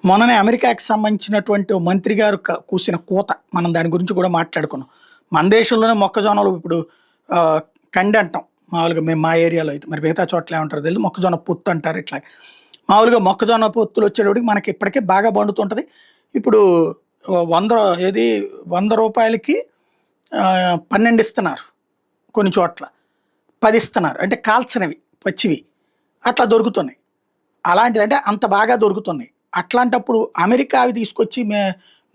మొన్ననే అమెరికాకి సంబంధించినటువంటి ఓ మంత్రి గారు కూసిన కూత. మనం దాని గురించి కూడా మాట్లాడుకున్నాం. మన దేశంలోనే మొక్కజొన్నలు ఇప్పుడు ఆహ్, కండి అంటాం. మామూలుగా మేము మా ఏరియాలో అయితే. మరి మిగతా చోట్ల ఏమంటారో తెలీదు. మొక్కజొన్న పొత్తు అంటారు ఇట్లా. మామూలుగా మొక్కజొన్న పొత్తులు వచ్చేటప్పటికి మనకి ఇప్పటికే బాగా పండుతుంటది. ఇప్పుడు 100 ఏది రూ. 100కి 12 ఇస్తున్నారు కొన్ని చోట్ల. 10 ఇస్తున్నారు. అంటే కాల్చనివి, పచ్చివి. అట్లా దొరుకుతున్నాయి. అలాంటిది అంటే అంత బాగా దొరుకుతున్నాయి. అట్లాంటప్పుడు అమెరికా అవి తీసుకొచ్చి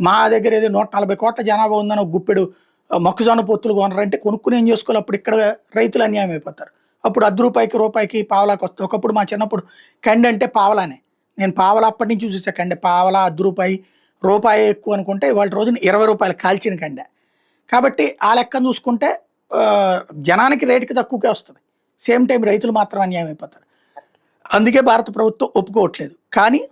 మా దగ్గర ఏదో 140,00,00,000 జనాభా ఉందని ఒక గుప్పెడు మొక్కజొన్న పొత్తులు కొనరంటే కొనుక్కొని ఏం చేసుకోవాలి? అప్పుడు ఇక్కడ రైతులు అన్యాయం అయిపోతారు. అప్పుడు రూపాయికి పావలాకి వస్తుంది. ఒకప్పుడు మా చిన్నప్పుడు కండి అంటే పావలానే. నేను పావలా అప్పటి నుంచి చూసా కండి. పావలా, రూపాయి ఎక్కువ అనుకుంటే ఇవాళ రోజున రూ. 20 కాల్చిన కండె. కాబట్టి ఆ లెక్కన చూసుకుంటే జనానికి రేటుకి తక్కువకే వస్తది. సేమ్ టైమ్ రైతులు మాత్రం అన్యాయం అయిపోతారు. అందుకే భారత ప్రభుత్వం ఒప్పుకోవట్లేదు. కానీ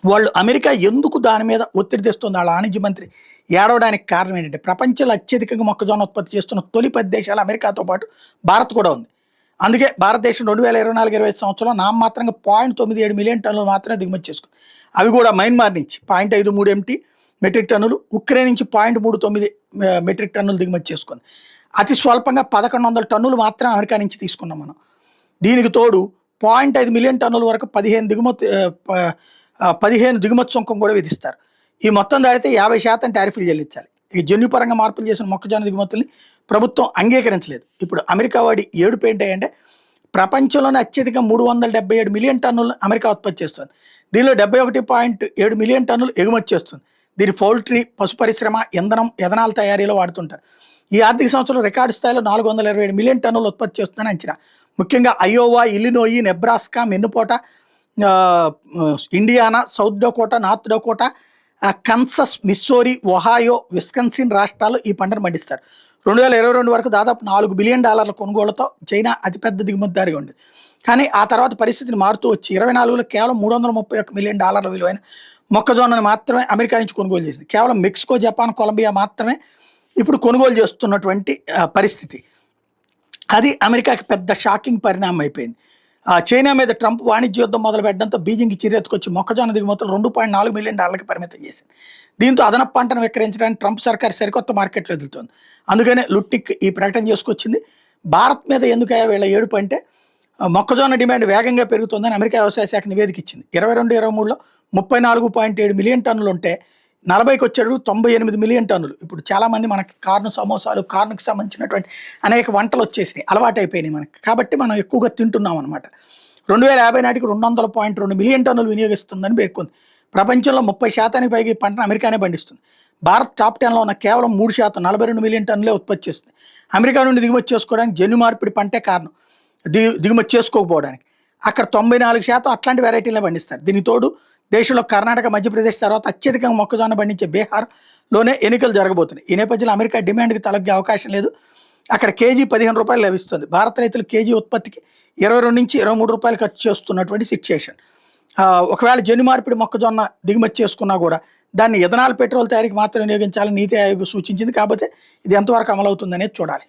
వాళ్ళు అమెరికా ఎందుకు దాని మీద ఒత్తిడి తెస్తుంది వాళ్ళ వాణిజ్య మంత్రి ఏడవడానికి కారణం ఏంటంటే ప్రపంచంలో అత్యధికంగా మొక్కజొన్న ఉత్పత్తి చేస్తున్న తొలి 10 దేశాలు అమెరికాతో పాటు భారత్ కూడా ఉంది. అందుకే భారతదేశం 2024-25 సంవత్సరంలో నామమాత్రంగా 0.97 మిలియన్ టన్నులు మాత్రమే దిగుమతి చేసుకుంది. అవి కూడా మయన్మార్ నుంచి 0.53 MT మెట్రిక్ టన్నులు, ఉక్రెయిన్ నుంచి 0.39 మెట్రిక్ టన్నులు దిగుమతి చేసుకుంది. అతి స్వల్పంగా 1100 టన్నులు మాత్రమే అమెరికా నుంచి తీసుకున్నాం మనం. దీనికి తోడు 0.5 మిలియన్ టన్నుల వరకు 15 దిగుమతి సుంకం కూడా విధిస్తారు. ఈ మొత్తం దాడితే 50% టారిఫ్లు చెల్లించాలి. ఈ జన్యుపరంగా మార్పులు చేసిన మొక్కజొన్న దిగుమతుల్ని ప్రభుత్వం అంగీకరించలేదు. ఇప్పుడు అమెరికా వాడి ఏడుపు ఏంటంటే ప్రపంచంలోనే అత్యధిక 377 మిలియన్ టన్నులు అమెరికా ఉత్పత్తి చేస్తుంది. దీనిలో 71.7 మిలియన్ టన్నులు ఎగుమతి చేస్తుంది. దీని పౌల్ట్రీ, పశు పరిశ్రమ, ఇంధనం, ఎథనాల్ తయారీలో వాడుతుంటారు. ఈ ఆర్థిక సంవత్సరం రికార్డు స్థాయిలో 427 మిలియన్ టన్నులు ఉత్పత్తి చేస్తుందని అంచనా. ముఖ్యంగా Iowa, Illinois, Nebraska, Minnesota, Indiana, South Dakota, North Dakota, Kansas, Missouri, Ohio, Wisconsin రాష్ట్రాల్లో ఈ పంటను పండిస్తారు. 2022 వరకు దాదాపు $4 బిలియన్ కొనుగోళ్లతో చైనా అతిపెద్ద దిగుమతిదారిగా ఉండేది. కానీ ఆ తర్వాత పరిస్థితిని మారుతూ వచ్చి 2024లో కేవలం $331 మిలియన్ విలువైన మొక్కజొన్నను మాత్రమే అమెరికా నుంచి కొనుగోలు చేసింది. కేవలం మెక్సికో, జపాన్, కొలంబియా మాత్రమే ఇప్పుడు కొనుగోలు చేస్తున్నటువంటి పరిస్థితి. అది అమెరికాకి పెద్ద షాకింగ్ పరిణామం అయిపోయింది. చైనా మీద ట్రంప్ వాణిజ్య యుద్ధం మొదలు పెట్టడంతో బీజింగ్కి చిరెత్తుకొచ్చి మొక్కజొన్న దిగుమతులు $2.4 మిలియన్ పరిమితం చేసింది. దీంతో అదనపు పంటను విక్రయించడానికి ట్రంప్ సర్కార్ సరికొత్త మార్కెట్లు ఎదుగుతోంది. అందుకనే లుట్టిక్ ఈ ప్రకటన చేసుకొచ్చింది. భారత్ మీద ఎందుకయ్యా వీళ్ళ ఏడుపు అంటే మొక్కజొన్న డిమాండ్ వేగంగా పెరుగుతుందని అమెరికా వ్యవసాయ శాఖ నివేదిక ఇచ్చింది. 22-23లో 34.7 మిలియన్ టన్నులు ఉంటే 40కి వచ్చాడు 98 మిలియన్ టన్నులు. ఇప్పుడు చాలామంది మనకి సమోసాలు, కార్న్కి సంబంధించినటువంటి అనేక వంటలు వచ్చేసినాయి, అలవాటైపోయినాయి మనకి. కాబట్టి మనం ఎక్కువగా తింటున్నాం అనమాట. 2050 నాటికి 200.2 మిలియన్ టన్నులు వినియోగిస్తుందని పేర్కొంది. ప్రపంచంలో 30% పైగా ఈ పంటను అమెరికానే పండిస్తుంది. భారత్ టాప్ 10లో ఉన్న కేవలం 3% 42 మిలియన్ టన్నులే ఉత్పత్తి చేస్తుంది. అమెరికా నుండి దిగుమతి చేసుకోవడానికి జన్యు మార్పిడి పంటే కారణం. దిగుమతి చేసుకోకపోవడానికి. అక్కడ 94% అట్లాంటి వెరైటీలనే పండిస్తారు. దీనికి తోడు దేశంలో కర్ణాటక, మధ్యప్రదేశ్ తర్వాత అత్యధికంగా మొక్కజొన్న పండించే బీహార్లోనే ఎన్నికలు జరగబోతున్నాయి. ఈ నేపథ్యంలో అమెరికా డిమాండ్కి తలగ్గే అవకాశం లేదు. అక్కడ కేజీ ₹15 లభిస్తుంది. భారత రైతులు కేజీ ఉత్పత్తికి ₹22-23 ఖర్చు చేస్తున్నటువంటి సిచ్యుయేషన్. ఒకవేళ జన్యు మార్పిడి మొక్కజొన్న దిగుమతి చేసుకున్నా కూడా దాన్ని ఎథనాల్, పెట్రోల్ తయారీకి మాత్రం వినియోగించాలని నీతి ఆయోగ్ సూచించింది. కాకపోతే ఇది ఎంతవరకు అమలవుతుందనేది చూడాలి.